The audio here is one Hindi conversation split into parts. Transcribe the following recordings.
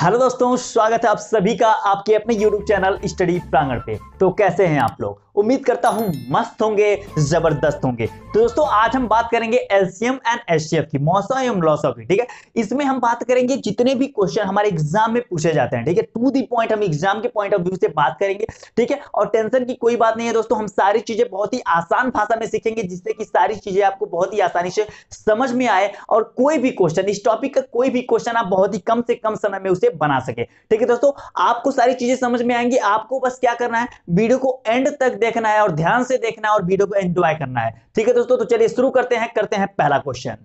हेलो दोस्तों, स्वागत है आप सभी का आपके अपने YouTube चैनल स्टडी प्रांगण पे। तो कैसे हैं आप लोग? उम्मीद करता हूं मस्त होंगे, जबरदस्त होंगे। तो दोस्तों आज हम बात करेंगे एलसीएम एंड एचसीएफ की, मौसा एवं लॉसा की। ठीक है, इसमें हम बात करेंगे जितने भी क्वेश्चन हमारे एग्जाम में पूछे जाते हैं। ठीक है, टू दी पॉइंट हम एग्जाम के पॉइंट ऑफ व्यू से बात करेंगे। ठीक है, और टेंशन की कोई बात नहीं है दोस्तों, हम सारी चीजें बहुत ही आसान भाषा में सीखेंगे जिससे कि सारी चीजें आपको बहुत ही आसानी से समझ में आए और कोई भी क्वेश्चन, इस टॉपिक का कोई भी क्वेश्चन आप बहुत ही कम से कम समय में उसे बना सके। ठीक है दोस्तों, आपको सारी चीजें समझ में आएंगी। आपको बस क्या करना है, वीडियो को एंड तक देखना है और ध्यान से देखना है और वीडियो को एंजॉय करना है। ठीक है दोस्तों, तो चलिए शुरू करते हैं पहला क्वेश्चन।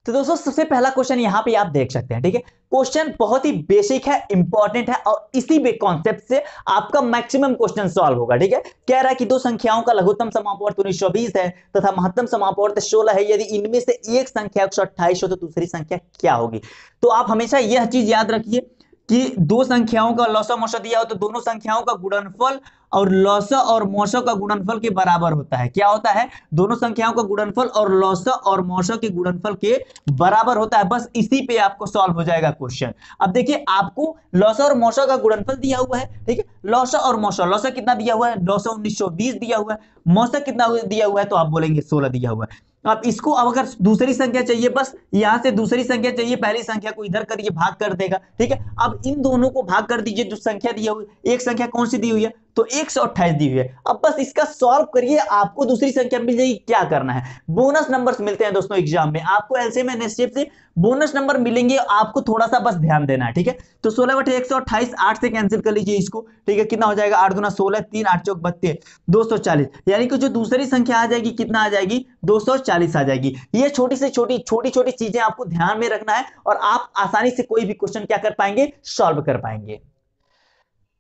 तो दोस्तों सबसे पहला क्वेश्चन यहां पे आप देख सकते हैं। ठीक है, क्वेश्चन बहुत ही बेसिक है, इंपॉर्टेंट है और इसी बे कॉन्सेप्ट से आपका मैक्सिमम क्वेश्चन सॉल्व होगा। ठीक है, कह रहा है कि दो संख्याओं का लघुत्तम समापवर्त 1920 है तथा महत्तम समापवर्त 16 है। यदि इनमें से एक संख्या 128 हो तो दूसरी संख्या क्या होगी? तो आप हमेशा यह चीज याद रखिए कि दो संख्याओं का लौसा मौसा दिया हो तो दोनों संख्याओं का गुणनफल और लौसा और मौसा का गुणनफल के बराबर होता है। क्या होता है? दोनों संख्याओं का गुणनफल और लौसा और मौसा के गुणनफल के बराबर होता है। बस इसी पे आपको सॉल्व हो जाएगा क्वेश्चन। अब देखिए, आपको लौसा और मौसा का गुणनफल दिया हुआ है। ठीक है, लौसा और मौसा, लौसा कितना दिया हुआ है? लौसा 1920 दिया हुआ है। मौसा कितना दिया हुआ है? तो आप बोलेंगे 16 दिया हुआ है। अब इसको, अब अगर दूसरी संख्या चाहिए, बस यहां से दूसरी संख्या चाहिए, पहली संख्या को इधर करिए, भाग कर देगा। ठीक है, अब इन दोनों को भाग कर दीजिए। जो संख्या दी हुई, एक संख्या कौन सी दी हुई है? तो 128 दी हुई है। अब बस इसका सॉल्व करिए, आपको दूसरी संख्या मिल जाएगी। क्या करना है, बोनस नंबर्स मिलते हैं दोस्तों एग्जाम में, आपको एलसीएम एंड एचसीएफ से बोनस नंबर मिलेंगे। आपको थोड़ा सा बस ध्यान देना है। ठीक है, तो 16/128, 8 से कैंसिल कर लीजिए इसको। ठीक है, कितना हो जाएगा? 8 दूना 16, 3 8 चौक 32, 240। यानी कि जो दूसरी संख्या आ जाएगी कितना आ जाएगी? 240 आ जाएगी। ये छोटी से छोटी छोटी छोटी चीजें आपको ध्यान में रखना है और आप आसानी से कोई भी क्वेश्चन क्या कर पाएंगे? सॉल्व कर पाएंगे।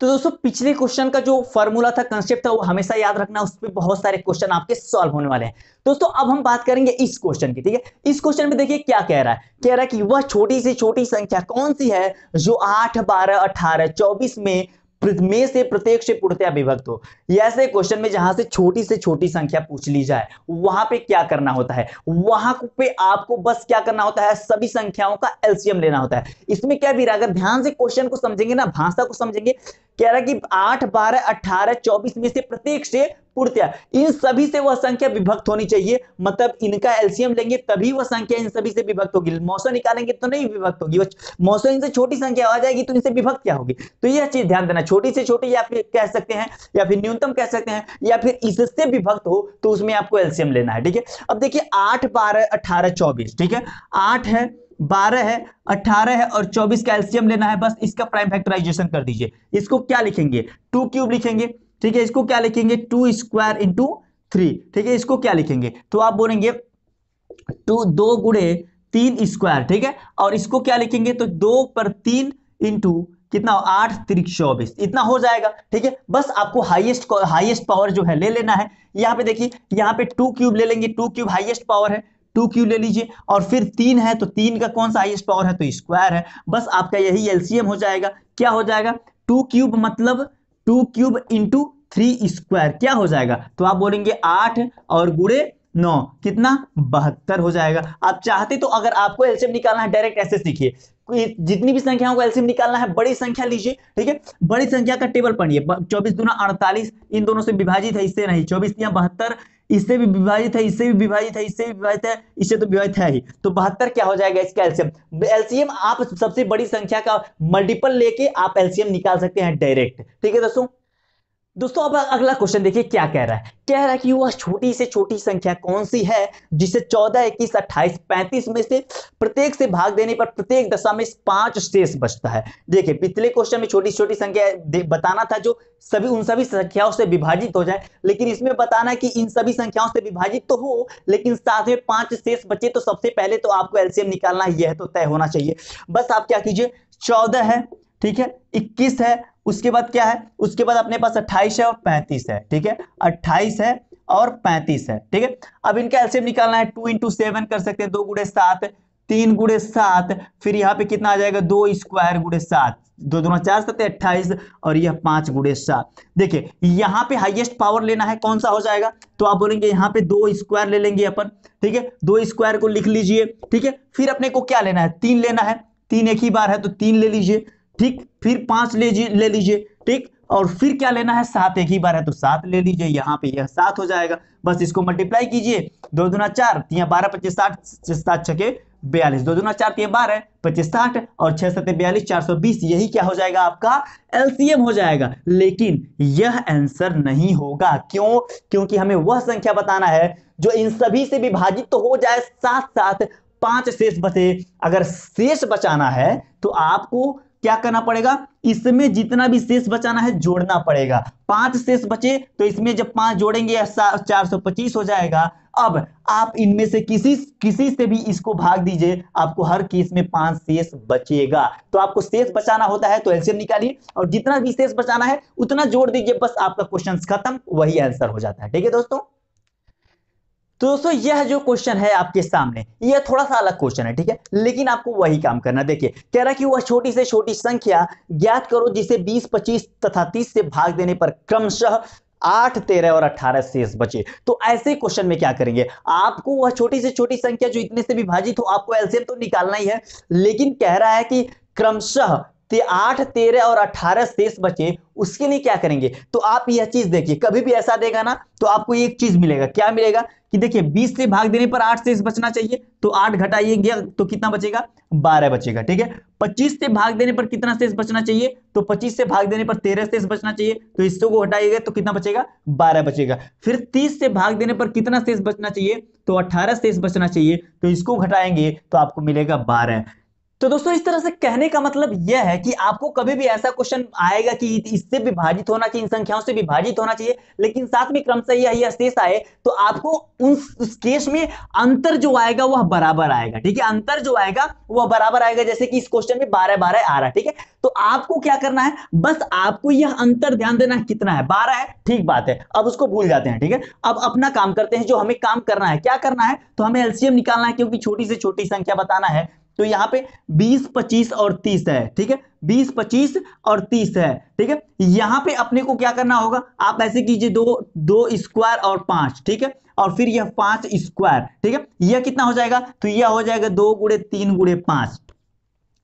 तो दोस्तों पिछले क्वेश्चन का जो फॉर्मूला था, कंसेप्ट था, वो हमेशा याद रखना, उस पर बहुत सारे क्वेश्चन आपके सॉल्व होने वाले हैं। दोस्तों अब हम बात करेंगे इस क्वेश्चन की। ठीक है, इस क्वेश्चन में देखिए क्या कह रहा है। कह रहा है कि वह छोटी से छोटी संख्या कौन सी है जो 8, 12, 18, 24 में से प्रत्येक से पूर्णतया विभक्त हो। ये ऐसे क्वेश्चन में जहां से छोटी संख्या पूछ ली जाए, वहां पे क्या करना होता है? वहां पे आपको बस क्या करना होता है? सभी संख्याओं का एलसीएम लेना होता है। इसमें क्या भी रहा, अगर ध्यान से क्वेश्चन को समझेंगे ना, भाषा को समझेंगे, कह रहा है कि 8, 12, 18, 24 में से प्रत्येक से पूर्णतया इन सभी से वह संख्या विभक्त होनी चाहिए। मतलब इनका एलसीएम लेंगे तभी वह संख्या इन सभी से विभक्त होगी। मौसा निकालेंगे तो नहीं विभक्त होगी। मौसा इनसे छोटी संख्या आ जाएगी तो इनसे विभक्त क्या होगी? तो यह चीज ध्यान देना, छोटी से छोटी या फिर कह सकते हैं, या फिर न्यूनतम कह सकते हैं, या फिर इससे विभक्त हो तो उसमें आपको एलसीएम लेना है। ठीक है, अब देखिए 8, 12, 18, 24। ठीक है, 8 है, 12 है, 18 है और 24 का एलसीएम लेना है। बस इसका प्राइम फैक्टराइजेशन कर दीजिए। इसको क्या लिखेंगे? 2 क्यूब लिखेंगे। ठीक है, इसको क्या लिखेंगे? 2 स्क्वायर इंटू 3। ठीक है, इसको क्या लिखेंगे? तो आप बोलेंगे 2 गुणे 3 स्क्वायर। ठीक है, और इसको क्या लिखेंगे? तो 2 पर 3 इंटू कितना? 8 3 24, इतना हो जाएगा। ठीक है, बस आपको हाईएस्ट पावर जो है ले लेना है। यहाँ पे देखिए, यहाँ पे 2 क्यूब ले लेंगे। 2 क्यूब हाईएस्ट पावर है, 2 क्यूब ले लीजिए। और फिर 3 है तो 3 का कौन सा हाईएस्ट पावर है? तो स्क्वायर है। बस आपका यही एलसीएम हो जाएगा। क्या हो जाएगा? 2 क्यूब मतलब 2 क्यूब इंटू 3 स्क्वायर क्या हो जाएगा? तो आप बोलेंगे 8 और गुणे 9 कितना? 72 हो जाएगा। आप चाहते तो अगर आपको एलसीएम निकालना है डायरेक्ट ऐसे सीखिए, जितनी भी संख्याओं को एलसीएम निकालना है बड़ी संख्या लीजिए। ठीक है, बड़ी संख्या का टेबल पढ़िए। 24 दूना 48, इन दोनों से विभाजित है, इससे नहीं। 24 या 72, इससे भी विभाजित है, इससे भी विभाजित है, इससे भी विभाजित है, इससे तो विभाजित है ही। तो 72 क्या हो जाएगा इसका एलसीएम? एलसीएम आप सबसे बड़ी संख्या का मल्टीपल लेके आप एलसीएम निकाल सकते हैं डायरेक्ट। ठीक है दोस्तों अब अगला क्वेश्चन देखिए क्या कह रहा है। कह रहा है कि वह छोटी से छोटी संख्या कौन सी है जिसे 14, 21, 28, 35 में से प्रत्येक से भाग देने पर प्रत्येक दशा में 5 शेष बचता है। देखिए पिछले क्वेश्चन में छोटी छोटी संख्या बताना था जो उन सभी संख्याओं से विभाजित हो जाए, लेकिन इसमें बताना कि इन सभी संख्याओं से विभाजित तो हो लेकिन साथ में 5 शेष बचे। तो सबसे पहले तो आपको एलसीएम निकालना है, यह तो तय होना चाहिए। बस आप क्या कीजिए, 14 है, ठीक है, 21 है, उसके बाद क्या है? उसके बाद अपने पास 28 है और 35 है। ठीक है, 28 है और 35 है। ठीक है, अब इनका एलसीएम निकालना है। 2 इंटू 7 कर सकते हैं, 2 गुणे 7, 3 गुणे 7, फिर यहाँ पे कितना आ जाएगा? 2 स्क्वायर गुणे 7, 2 दूना 4 7 28 और यह 5 गुणे 7। देखिए यहाँ पे हाईएस्ट पावर लेना है, कौन सा हो जाएगा? तो आप बोलेंगे यहाँ पे 2 स्क्वायर ले लेंगे अपन। ठीक है, 2 स्क्वायर को लिख लीजिए। ठीक है, फिर अपने को क्या लेना है? 3 लेना है। 3 एक ही बार है तो 3 ले लीजिए, ठीक। फिर 5 ले लीजिए, ठीक। और फिर क्या लेना है, 7 एक ही बार है तो 7 ले लीजिए, यहाँ पे यह 7 हो जाएगा। बस इसको मल्टीप्लाई कीजिए, 2 दूना 4, 3 12 25 60, 7 छके 42, 2 दूना 4, 3 12 25 60 और 6 7 42, 420। यही क्या हो जाएगा, आपका एलसीएम हो जाएगा। लेकिन यह आंसर नहीं होगा, क्यों? क्योंकि हमें वह संख्या बताना है जो इन सभी से विभाजित तो हो जाए, साथ साथ 5 शेष बचे। अगर शेष बचाना है तो आपको क्या करना पड़ेगा, इसमें जितना भी शेष बचाना है जोड़ना पड़ेगा। 5 शेष बचे तो इसमें जब 5 जोड़ेंगे 425 हो जाएगा। अब आप इनमें से किसी से भी इसको भाग दीजिए, आपको हर केस में 5 शेष बचेगा। तो आपको शेष बचाना होता है तो एलसीएम निकालिए और जितना भी शेष बचाना है उतना जोड़ दीजिए, बस आपका क्वेश्चन खत्म, वही आंसर हो जाता है। ठीक है दोस्तों, तो दोस्तों यह जो क्वेश्चन है आपके सामने, यह थोड़ा सा अलग क्वेश्चन है, ठीक है, लेकिन आपको वही काम करना। देखिए कह रहा है कि वह छोटी से छोटी संख्या ज्ञात करो जिसे 20, 25 तथा 30 से भाग देने पर क्रमशः 8, 13 और 18 शेष बचे। तो ऐसे क्वेश्चन में क्या करेंगे, आपको वह छोटी से छोटी संख्या जो इतने से विभाजित हो, आपको एलसीएम तो निकालना ही है, लेकिन कह रहा है कि क्रमशः 8, 13 और 18 शेष बचे, उसके लिए क्या करेंगे। तो आप यह चीज देखिए, कभी भी ऐसा देगा ना तो आपको एक चीज मिलेगा, क्या मिलेगा कि देखिए 20 से भाग देने पर 8 शेष बचना चाहिए, तो 8 घटाइएंगे तो कितना बचेगा, 12 बचेगा। ठीक है, 25 से भाग देने पर कितना शेष बचना चाहिए, तो 25 से भाग देने पर 13 शेष बचना चाहिए, तो इसको हटाइएगा तो कितना बचेगा, 12 बचेगा। फिर 30 से भाग देने पर कितना शेष बचना चाहिए, तो 18 शेष बचना चाहिए, तो इसको घटाएंगे तो आपको मिलेगा 12। तो दोस्तों इस तरह से कहने का मतलब यह है कि आपको कभी भी ऐसा क्वेश्चन आएगा कि इससे विभाजित होना चाहिए, इन संख्याओं से विभाजित होना चाहिए, लेकिन साथ में क्रमशः यह शेष आए, तो आपको उस केस में अंतर जो आएगा वह बराबर आएगा। ठीक है, अंतर जो आएगा वह बराबर आएगा, जैसे कि इस क्वेश्चन में 12 12 आ रहा है। ठीक है, तो आपको क्या करना है, बस आपको यह अंतर ध्यान देना है, कितना है, 12 है, ठीक बात है, अब उसको भूल जाते हैं। ठीक है, अब अपना काम करते हैं, जो हमें काम करना है, क्या करना है, तो हमें एलसीएम निकालना है, क्योंकि छोटी से छोटी संख्या बताना है। तो यहां पे 20, 25 और 30 है। ठीक है, 20, 25 और 30 है। ठीक है, यहां पे अपने को क्या करना होगा, आप ऐसे कीजिए, 2 स्क्वायर और 5। ठीक है, और फिर यह 5 स्क्वायर। ठीक है, यह कितना हो जाएगा, तो यह हो जाएगा 2 गुणे 3 गुणे 5।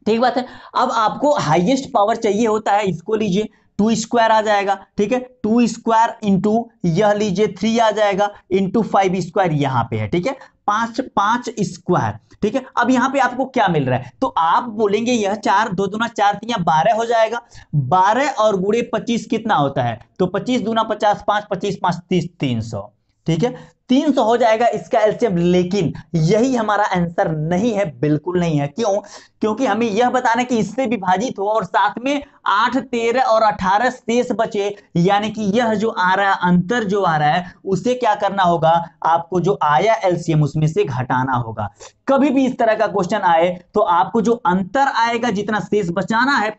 ठीक बात है। अब आपको हाईएस्ट पावर चाहिए होता है, इसको लीजिए, 2 स्क्वायर आ जाएगा। ठीक है, 2 स्क्वायर इंटू यह लीजिए 3 आ जाएगा, इंटू 5 स्क्वायर यहां पे है। ठीक है, 5 स्क्वायर। ठीक है, अब यहां पे आपको क्या मिल रहा है, तो आप बोलेंगे यह 4, 2 दूना 4 3 12 हो जाएगा। 12 और गुणे 25 कितना होता है, तो 25 दूना 50, 5 25 5 30, 300। ठीक है, 300 हो जाएगा इसका एलसीएम। लेकिन यही हमारा आंसर नहीं है, बिल्कुल नहीं है। क्यों? क्योंकि हमें यह बताना कि इससे विभाजित हो और साथ में 8, 13 और 18 शेष बचे, यानी कि यह जो आ रहा है, अंतर जो आ रहा है, उसे क्या करना होगा, आपको जो आया एलसीएम उसमें से घटाना होगा। कभी भी इस तरह का क्वेश्चन आए तो आपको जो अंतर आएगा, जितना शेष बचाना है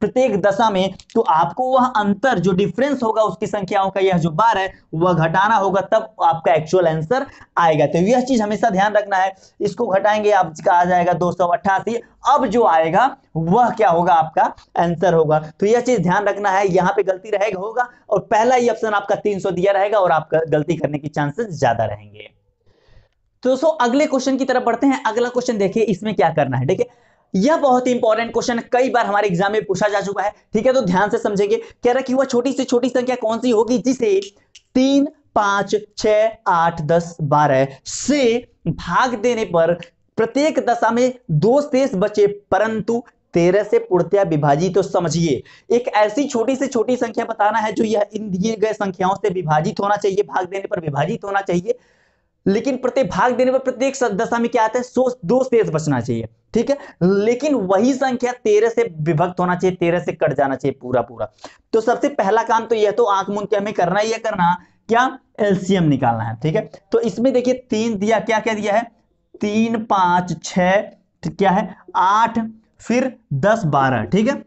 प्रत्येक दशा में, तो आपको वह अंतर जो डिफरेंस होगा उसकी संख्याओं का, यह जो बार है, वह घटाना होगा, तब आपका एक्चुअल आंसर आएगा। तो यह चीज हमेशा ध्यान रखना है। इसको घटाएंगे आपका आ जाएगा 288। अब जो आएगा वह क्या होगा, आपका आंसर होगा। तो यह चीज ध्यान रखना है, यहां पे गलती रहेगा होगा, और पहला ही ऑप्शन आपका 300 दिया रहेगा और आपका गलती करने की चांसेस ज्यादा रहेंगे। तो दोस्तों अगले क्वेश्चन की तरफ बढ़ते हैं। अगला क्वेश्चन देखिए, इसमें क्या करना है। देखिए, यह बहुत ही इंपॉर्टेंट क्वेश्चन है, कई बार हमारे एग्जाम में पूछा जा चुका है। ठीक है, तो ध्यान से समझेंगे। कह रहा है कि वह छोटी से छोटी संख्या कौन सी होगी जिसे 3, 5, 6, 8, 10, 12 से भाग देने पर प्रत्येक दशा में 2 शेष बचे, परंतु 13 से पूर्णतया विभाजित। तो समझिए, एक ऐसी छोटी से छोटी संख्या बताना है जो यह इन दिए गए संख्याओं से विभाजित होना चाहिए, भाग देने पर विभाजित होना चाहिए, लेकिन प्रत्येक भाग देने पर प्रत्येक दशा में क्या आता है, 2 शेष बचना चाहिए। ठीक है, लेकिन वही संख्या 13 से विभक्त होना चाहिए, 13 से कट जाना चाहिए पूरा पूरा। तो सबसे पहला काम तो यह, तो आंख मूंद के हमें करना ही है, करना क्या, एलसीएम निकालना है। ठीक है, तो इसमें देखिए 3 दिया, क्या क्या दिया है, 3, 5, 6, क्या है 8, फिर 10, 12। ठीक है,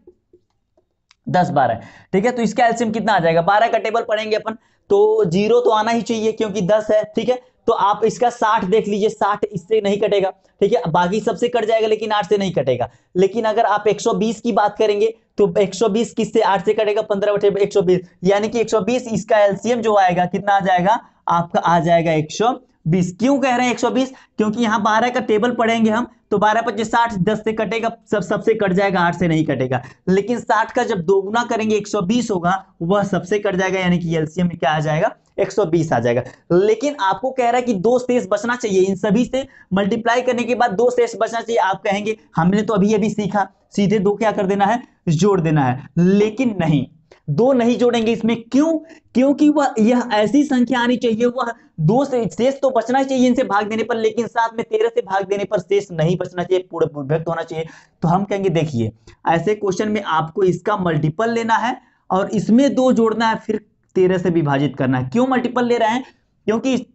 10, 12। ठीक है, तो इसका एलसीएम कितना आ जाएगा, 12 का टेबल पढ़ेंगे अपन, तो 0 तो आना ही चाहिए क्योंकि 10 है। ठीक है, तो आप इसका 60 देख लीजिए, 60 इससे नहीं कटेगा। ठीक है, बाकी सबसे कट जाएगा लेकिन 8 से नहीं कटेगा। लेकिन अगर आप 120 की बात करेंगे तो 120 किससे, 8 से कटेगा, 15 बटे 120, यानी कि 120। इसका एलसीएम जो आएगा कितना आ जाएगा, आपका आ जाएगा 120। क्यों कह रहे हैं 120, क्योंकि यहां 12 का टेबल पढ़ेंगे हम तो 12 25 60, 10 से कटेगा, सबसे कट जाएगा, 8 से नहीं कटेगा। लेकिन 60 का जब दोगुना करेंगे 120 होगा, वह सबसे कट जाएगा, यानी कि एलसीएम में क्या आ जाएगा, 120 आ जाएगा। लेकिन आपको कह रहा है कि दो शेष बचना चाहिए, इन सभी से मल्टीप्लाई करने के बाद दो शेष बचना चाहिए। आप कहेंगे हमने तो अभी अभी सीखा, सीधे दो क्या कर देना है, जोड़ देना है। लेकिन नहीं, दो नहीं जोड़ेंगे इसमें। क्यों? क्योंकि वह यह ऐसी संख्या आनी चाहिए, वह दो से शेष तो बचना चाहिए इनसे भाग देने पर, लेकिन साथ में 13 से भाग देने पर शेष नहीं बचना चाहिए, पूरा विभक्त होना चाहिए। तो हम कहेंगे देखिए, ऐसे क्वेश्चन में आपको इसका मल्टीपल लेना है और इसमें दो जोड़ना है, फिर 13 से विभाजित करना है। क्यों मल्टीपल ले रहे हैं? क्योंकि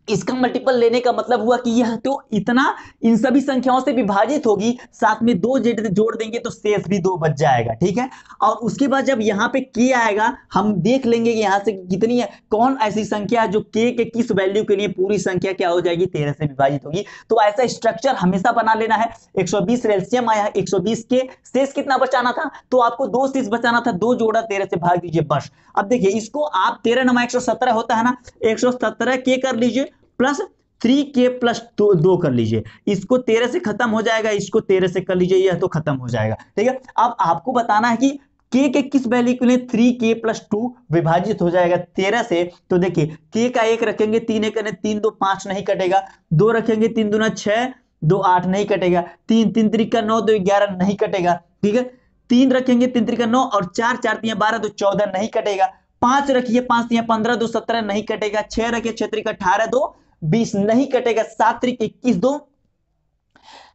इसका मल्टीपल लेने का मतलब हुआ कि यह तो इतना इन सभी संख्याओं से विभाजित होगी, साथ में दो जोड़ देंगे तो शेष भी दो बच जाएगा, ठीक है। और उसके बाद जब यहाँ पे के आएगा, हम देख लेंगे कि यहाँ से कितनी है, कौन ऐसी संख्या है जो के किस वैल्यू के लिए पूरी संख्या क्या हो जाएगी, 13 से विभाजित होगी। तो ऐसा स्ट्रक्चर हमेशा बना लेना है। 120 एलसीएम आया, 120 के शेष कितना बचाना था, तो आपको दो शेष बचाना था, दो जोड़ा 13 से भाग दीजिए बस। अब देखिए इसको आप 13 नमा 117 होता है ना, 117 के कर लीजिए प्लस 3k प्लस 2 कर लीजिए। इसको 13 से खत्म हो जाएगा, इसको 13 से कर लीजिए, यह तो खत्म हो जाएगा, ठीक है। अब आपको बताना है कि के किस वैल्यू के लिए 3k प्लस 2 विभाजित हो जाएगा 13 से। तो देखिए के का 1 रखेंगे, 3 1 3 2 5 नहीं कटेगा, 2 रखेंगे 3 दूना 6 2 8 नहीं कटेगा, 3 3 त्रिक 9 2 11 नहीं कटेगा, ठीक है। 3 रखेंगे 3 त्रिक 9 और 4 4 3 12 2 14 नहीं कटेगा। 5 रखिए 5 3 15 2 17 नहीं कटेगा। 6 रखिए 6 त्रिक 18 2 20 नहीं कटेगा। 7 त्रिक 21 2,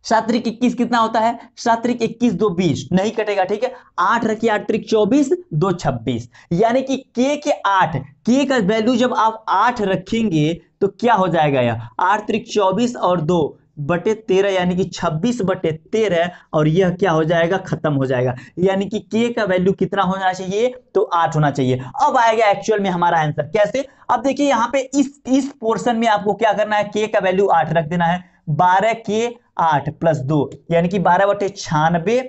7 त्रिक 21 कितना होता है, 7 त्रिक 21 2 20 नहीं कटेगा, ठीक है। 8 रखिए 8 त्रिक 24 2 26, यानी कि के 8, के का वैल्यू जब आप 8 रखेंगे तो क्या हो जाएगा, यह 8 त्रिक 24 और 2 बटे 13, यानी कि 26 बटे 13, और यह क्या हो जाएगा, खत्म हो जाएगा। यानी कि के का वैल्यू कितना होना चाहिए, तो 8 होना चाहिए। अब आएगा एक्चुअल में हमारा आंसर कैसे। अब देखिए यहाँ पे इस पोर्शन में आपको क्या करना है, के का वैल्यू 8 रख देना है। 12 के 8 प्लस 2 यानी कि 12 बटे 96,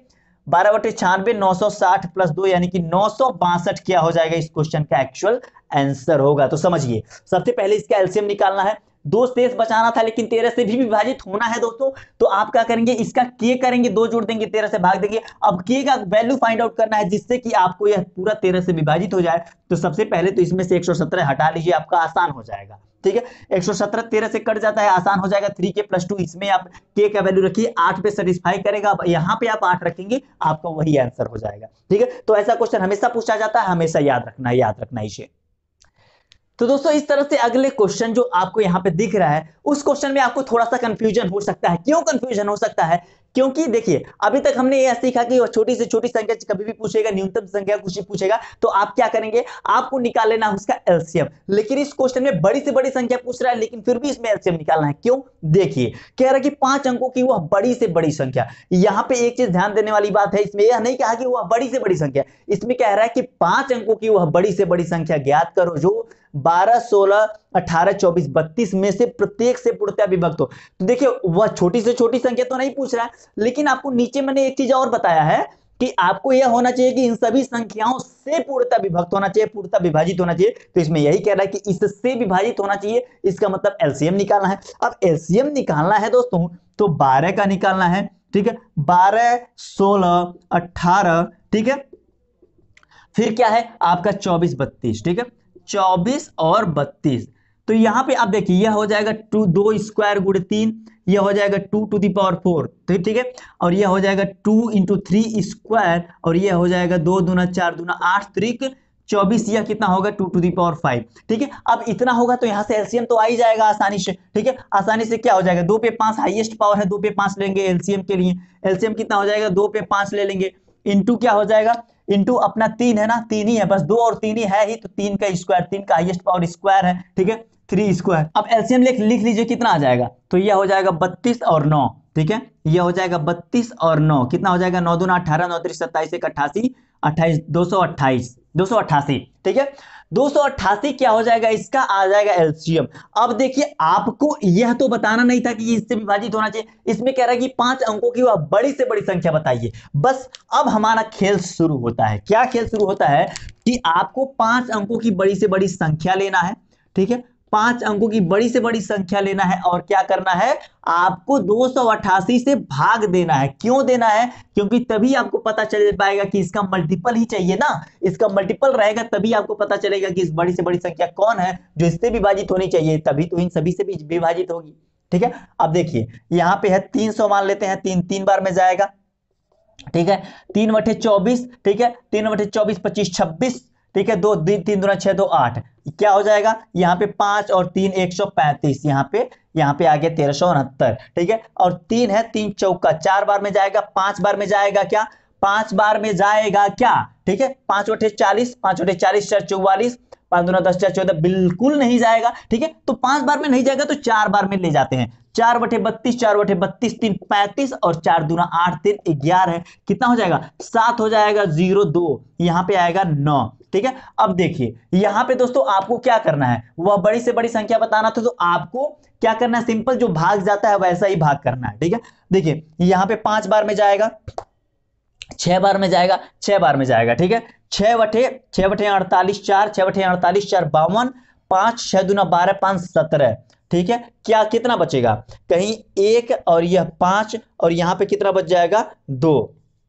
12 बटे 96 960 प्लस 2 यानी कि 962 क्या हो जाएगा, इस क्वेश्चन का एक्चुअल आंसर होगा। तो समझिए, सबसे पहले इसका एलसीएम निकालना है, दो शेष बचाना था, लेकिन 13 से भी विभाजित होना है दोस्तों। तो आप क्या करेंगे, इसका के करेंगे, दो जोड़ देंगे, 13 से भाग देंगे। अब के का वैल्यू फाइंड आउट करना है, जिससे कि आपको यह पूरा 13 से विभाजित हो जाए। तो सबसे पहले तो इसमें से 117 हटा लीजिए, आपका आसान हो जाएगा, ठीक है। 117 13 से कट जाता है, आसान हो जाएगा। 3k प्लस 2, इसमें आप के का वैल्यू रखिए, 8 पे सेटिस्फाई करेगा। अब यहाँ पे आप 8 रखेंगे, आपका वही आंसर हो जाएगा, ठीक है। तो ऐसा क्वेश्चन हमेशा पूछा जाता है, हमेशा याद रखना है, याद रखना इसे। तो दोस्तों इस तरह से अगले क्वेश्चन जो आपको यहाँ पे दिख रहा है, उस क्वेश्चन में आपको थोड़ा सा कंफ्यूजन हो सकता है। क्यों कंफ्यूजन हो सकता है? क्योंकि देखिए अभी तक हमने यह सीखा कि छोटी से छोटी संख्या कभी भी पूछेगा, न्यूनतम संख्या कुछ ही पूछेगा, तो आप क्या करेंगे, आपको निकाल लेना उसका एलसीएम। लेकिन इस क्वेश्चन में बड़ी से बड़ी संख्या पूछ रहा है, लेकिन फिर भी इसमें एलसीएम निकालना है। क्यों? देखिए कह रहा है कि 5 अंकों की वह बड़ी से बड़ी संख्या। यहाँ पे एक चीज ध्यान देने वाली बात है, इसमें यह नहीं कहा कि वह बड़ी से बड़ी संख्या, इसमें कह रहा है कि 5 अंकों की वह बड़ी से बड़ी संख्या ज्ञात करो जो 12 16 18 24 32 में से प्रत्येक से पूर्णतः विभक्त हो। तो देखिए वह छोटी से छोटी संख्या तो नहीं पूछ रहा है, लेकिन आपको नीचे मैंने एक चीज और बताया है कि आपको यह होना चाहिए कि इन सभी संख्याओं से पूर्णतः विभक्त होना चाहिए, पूर्णतः विभाजित होना चाहिए। तो इसमें यही कह रहा है कि इससे विभाजित होना चाहिए, इसका मतलब एलसीएम निकालना है। अब एलसीएम निकालना है दोस्तों, तो 12 का निकालना है, ठीक है। 12 16 18, ठीक है। फिर क्या है आपका 24 32, ठीक है। 24 और 32, तो यहां पे आप देखिए यह हो जाएगा 2 2 स्क्वायर गुणे 3, यह हो जाएगा 2 टू द पावर 4, ठीक है। और यह हो जाएगा 2 इंटू 3 स्क्वायर, और यह हो जाएगा 2 दूना 4 दूना 8 त्रिक 24, यह कितना होगा 2 टू द पावर 5, ठीक है। अब इतना होगा तो यहां से एलसीएम तो आ ही जाएगा आसानी से, ठीक है। आसानी से क्या हो जाएगा, 2 पे 5 हाईएस्ट पावर है, 2 पे 5 लेंगे एलसीएम के लिए। एलसीएम कितना हो जाएगा, 2 पे 5 ले लेंगे, इंटू क्या हो जाएगा, इंटू अपना 3 है ना, 3 ही है बस, 2 और 3 ही है ही, तो 3 का स्क्वायर, 3 का हाईएस्ट पावर स्क्वायर है, ठीक है, 3 स्क्वायर। अब एलसीएम लिख लीजिए कितना आ जाएगा, तो यह हो जाएगा 32 और 9, ठीक है। यह हो जाएगा 32 और 9, कितना हो जाएगा, 9 दूना 18 9 3 27 1 88 28 228 288, ठीक है। 288 क्या हो जाएगा, इसका आ जाएगा एलसीएम। अब देखिए आपको यह तो बताना नहीं था कि इससे विभाजित होना चाहिए, इसमें कह रहा है कि 5 अंकों की वह बड़ी से बड़ी संख्या बताइए। बस अब हमारा खेल शुरू होता है। क्या खेल शुरू होता है कि आपको 5 अंकों की बड़ी से बड़ी संख्या लेना है, ठीक है। 5 अंकों की बड़ी से बड़ी संख्या लेना है और क्या करना है, आपको 288 से भाग देना है। क्यों देना है, क्योंकि तभी आपको पता चल पाएगा कि इसका मल्टीपल ही चाहिए ना, इसका मल्टीपल रहेगा तभी आपको पता चलेगा कि इस बड़ी से बड़ी संख्या कौन है जो इससे विभाजित होनी चाहिए, तभी तो इन सभी से भी विभाजित होगी। ठीक है, अब देखिए यहां पे है 300, मान लेते हैं 3 बार में जाएगा। ठीक है, 3/24, ठीक है, 3/24 25 26, ठीक है, 2 3 दूना 6 2 8, क्या हो जाएगा यहाँ पे 5 और 3 135, यहाँ पे आ गया 1369। ठीक है, और 3 है, 3 चौका 4 बार में जाएगा, 5 बार में जाएगा क्या, 5 बार में जाएगा क्या, ठीक है, 5/40, 5/40 4 44, 5 दूना 10 4 14, बिल्कुल नहीं जाएगा। ठीक है, तो 5 बार में नहीं जाएगा तो 4 बार में ले जाते हैं, 4/32, 4/32 3 35 और 4 दूना 8 3 11 है, कितना हो जाएगा 7 हो जाएगा, 0 2, यहां पे आएगा 9। ठीक है, अब देखिए यहां पे दोस्तों आपको क्या करना है, वह बड़ी से बड़ी संख्या बताना था, तो आपको क्या करना है, सिंपल जो भाग जाता है वैसा ही भाग करना है। ठीक है, देखिए यहां पे 5 बार में जाएगा, 6 बार में जाएगा, 6 बार में जाएगा। ठीक है, 6/48 4, 6/48 4 52, 5 6 दूना 12 5 17। ठीक है, क्या कितना बचेगा, कहीं 1 और यह 5 और यहां पे कितना बच जाएगा 2।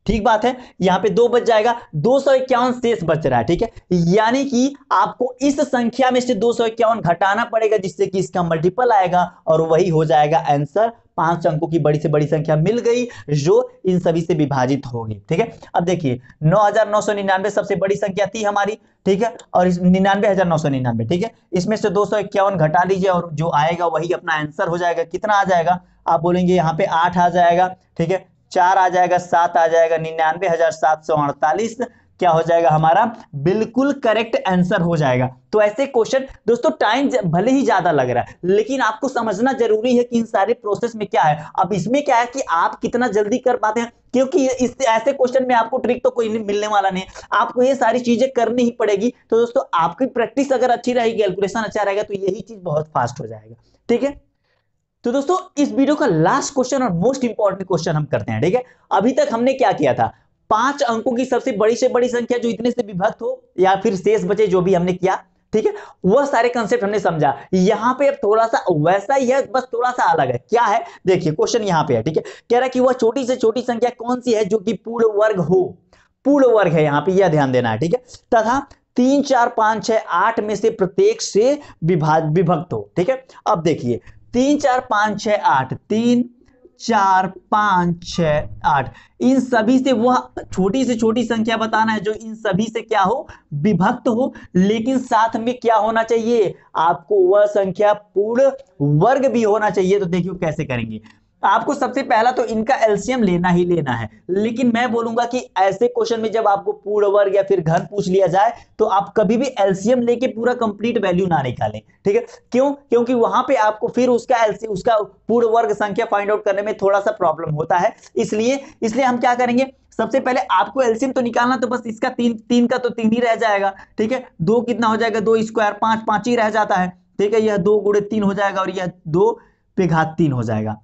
ठीक बात है, यहां पे 2 बच जाएगा, 251 शेष बच रहा है। ठीक है, यानी कि आपको इस संख्या में से 251 घटाना पड़ेगा जिससे कि इसका मल्टीपल आएगा और वही हो जाएगा आंसर। 5 अंकों की बड़ी से बड़ी संख्या मिल गई जो इन सभी से विभाजित होगी। ठीक है, अब देखिए 9999 सबसे बड़ी संख्या थी हमारी। ठीक है, और 99,999। ठीक है, इसमें से 251 घटा लीजिए और जो आएगा वही अपना आंसर हो जाएगा। कितना आ जाएगा, आप बोलेंगे यहाँ पे 8 आ जाएगा। ठीक है, 4 आ जाएगा, 7 आ जाएगा, 99,748 क्या हो जाएगा हमारा बिल्कुल करेक्ट आंसर हो जाएगा। तो ऐसे क्वेश्चन दोस्तों टाइम भले ही ज्यादा लग रहा है लेकिन आपको समझना जरूरी है कि इन सारे प्रोसेस में क्या है। अब इसमें क्या है कि आप कितना जल्दी कर पाते हैं, क्योंकि इस ऐसे क्वेश्चन में आपको ट्रिक तो कोई नहीं मिलने वाला नहीं, आपको ये सारी चीजें करनी ही पड़ेगी। तो दोस्तों आपकी प्रैक्टिस अगर अच्छी रहेगी, कैलकुलेशन अच्छा रहेगा तो यही चीज बहुत फास्ट हो जाएगा। ठीक है, तो दोस्तों इस वीडियो का लास्ट क्वेश्चन और मोस्ट इंपॉर्टेंट क्वेश्चन हम करते हैं। ठीक है, अभी तक हमने क्या किया था, 5 अंकों की सबसे बड़ी से बड़ी संख्या जो इतने से विभक्त हो या फिर शेष बचे, जो भी हमने किया। ठीक है, वह सारे कंसेप्ट हमने समझा। यहां पे अब थोड़ा सा वैसा ही है, बस थोड़ा सा अलग है। क्या है, देखिए क्वेश्चन यहां पे है। ठीक है, कह रहा है कि वह छोटी से छोटी संख्या कौन सी है जो कि पूर्ण वर्ग हो, पूर्ण वर्ग है, यहां पे यह ध्यान देना है। ठीक है, तथा 3 4 5 6 8 में से प्रत्येक से विभक्त हो। ठीक है, अब देखिए 3 4 5 6 8, 3 4 5 6 8, इन सभी से वह छोटी से छोटी संख्या बताना है जो इन सभी से क्या हो, विभक्त हो, लेकिन साथ में क्या होना चाहिए, आपको वह संख्या पूर्ण वर्ग भी होना चाहिए। तो देखिए कैसे करेंगे, आपको सबसे पहला तो इनका एलसीएम लेना ही लेना है। लेकिन मैं बोलूंगा कि ऐसे क्वेश्चन में जब आपको पूर्ण वर्ग या फिर घन पूछ लिया जाए तो आप कभी भी एलसीएम लेके पूरा कंप्लीट वैल्यू ना निकालें। ठीक है, क्यों, क्योंकि वहां पे आपको फिर उसका एलसीएम, उसका पूर्ण वर्ग संख्या फाइंड आउट करने में थोड़ा सा प्रॉब्लम होता है। इसलिए हम क्या करेंगे, सबसे पहले आपको एलसीएम तो निकालना, तो बस इसका 3 का तो 3 ही रह जाएगा। ठीक है, 2 कितना हो जाएगा, 2 स्क्वायर 5 5 ही रह जाता है। ठीक है, यह 2 गुणे 3 हो जाएगा और यह 2 पे घात 3 हो जाएगा।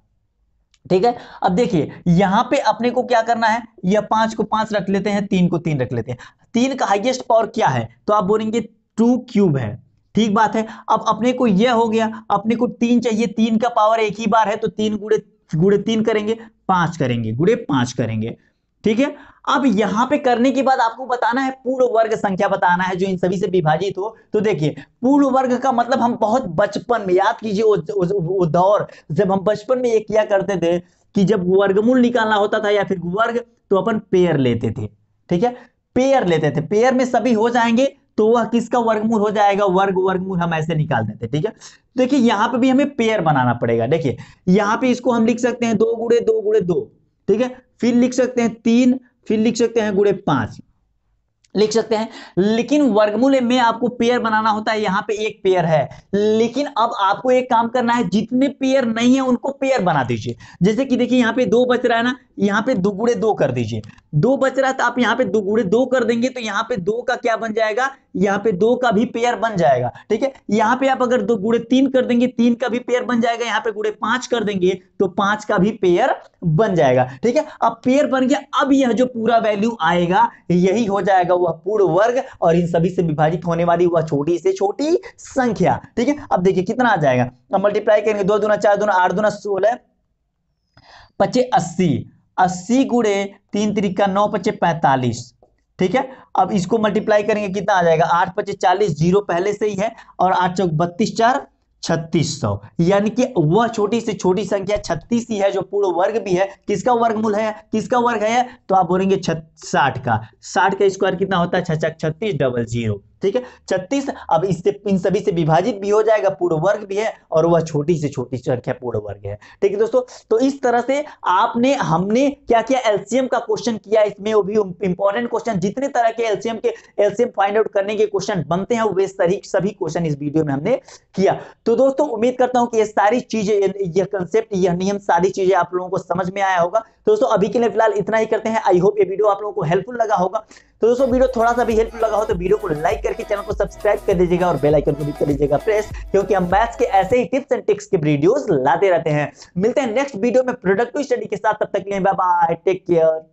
ठीक है, अब देखिए यहां पे अपने को क्या करना है, यह 5 को 5 रख लेते हैं, 3 को 3 रख लेते हैं। 3 का हाईएस्ट पावर क्या है, तो आप बोलेंगे 2 क्यूब है। ठीक बात है, अब अपने को यह हो गया, अपने को 3 चाहिए, 3 का पावर एक ही बार है तो 3 गुणे 3 करेंगे, 5 करेंगे, गुणे 5 करेंगे। ठीक है, अब यहां पे करने के बाद आपको बताना है पूर्ण वर्ग संख्या बताना है जो इन सभी से विभाजित हो। तो देखिए पूर्ण वर्ग का मतलब हम बहुत बचपन में, याद कीजिए वो दौर जब हम बचपन में ये किया करते थे कि जब वर्गमूल निकालना होता था या फिर वर्ग, तो अपन पेयर लेते थे। ठीक है, पेयर लेते थे, पेयर में सभी हो जाएंगे तो वह किसका वर्गमूल हो जाएगा, वर्गमूल हम ऐसे निकाल देते। ठीक है, देखिए यहां पे भी हमें पेयर बनाना पड़ेगा। देखिए यहां पे इसको हम लिख सकते हैं 2 गुणे 2 गुणे 2। ठीक है, फिर लिख सकते हैं 3, फिर लिख सकते हैं गुणे 5 लिख सकते हैं। लेकिन वर्गमूल में आपको पेयर बनाना होता है, यहां पे एक पेयर है। लेकिन अब आपको एक काम करना है, जितने पेयर नहीं है उनको पेयर बना दीजिए। जैसे कि देखिए यहां पे 2 बच रहा है ना, यहाँ पे 2 गुणे 2 कर दीजिए, 2 बच रहा है तो आप यहाँ पे 2 गुणे 2 कर देंगे तो यहाँ पे 2 का क्या बन जाएगा, यहाँ पे 2 का भी पेयर बन जाएगा। ठीक है, यहाँ पे आप अगर 2 गुणे 3 कर देंगे 3 का भी पेयर बन जाएगा, यहाँ पे गुणे 5 कर देंगे तो 5 का भी पेयर बन जाएगा। ठीक है, अब पेयर बन गया, अब यह जो पूरा वैल्यू आएगा यही हो जाएगा वह पूर्ण वर्ग और इन सभी से विभाजित होने वाली वह छोटी से छोटी संख्या। ठीक है, अब देखिए कितना आ जाएगा, अब मल्टीप्लाई करेंगे 2 दूना 4 दूना 8 दूना 16 पचे 80, 80 गुणे 3 त्रिका 9 पचे 45। ठीक है, अब इसको मल्टीप्लाई करेंगे कितना आ जाएगा, 8 पचे 40, जीरो पहले से ही है और 8 चौक 32, 4 3600, यानी कि वह छोटी से छोटी संख्या 36 ही है जो पूर्ण वर्ग भी है। किसका वर्गमूल है, किसका वर्ग है, तो आप बोलेंगे 60 का, 60 का स्क्वायर कितना होता है, 36 00। ठीक है, 36 अब इससे इन सभी से विभाजित भी हो जाएगा, पूर्ण वर्ग भी है और वह छोटी से छोटी संख्या पूर्ण वर्ग है। ठीक है दोस्तों, तो इस तरह से हमने क्या किया, एलसीएम का क्वेश्चन किया, इसमें वो भी इंपॉर्टेंट क्वेश्चन, जितने तरह के एलसीएम फाइंड आउट करने के क्वेश्चन बनते हैं वे सभी क्वेश्चन इस वीडियो में हमने किया। तो दोस्तों उम्मीद करता हूं कि ये सारी चीजें, यह कंसेप्ट, यह नियम, सारी चीजें आप लोगों को समझ में आया होगा। तो दोस्तों अभी के लिए फिलहाल इतना ही करते हैं। आई होप ये वीडियो आप लोगों को हेल्पफुल लगा होगा। तो दोस्तों वीडियो थोड़ा सा भी हेल्पफुल लगा हो तो वीडियो को लाइक करके चैनल को सब्सक्राइब कर दीजिएगा और बेल आइकन को भी कर दीजिएगा प्रेस, क्योंकि हम मैथ्स के ऐसे ही टिप्स एंड ट्रिक्स के वीडियोस लाते रहते हैं। मिलते हैं नेक्स्ट वीडियो में प्रोडक्टिव स्टडी के साथ, तब तक के लिए बाय बाय, टेक केयर।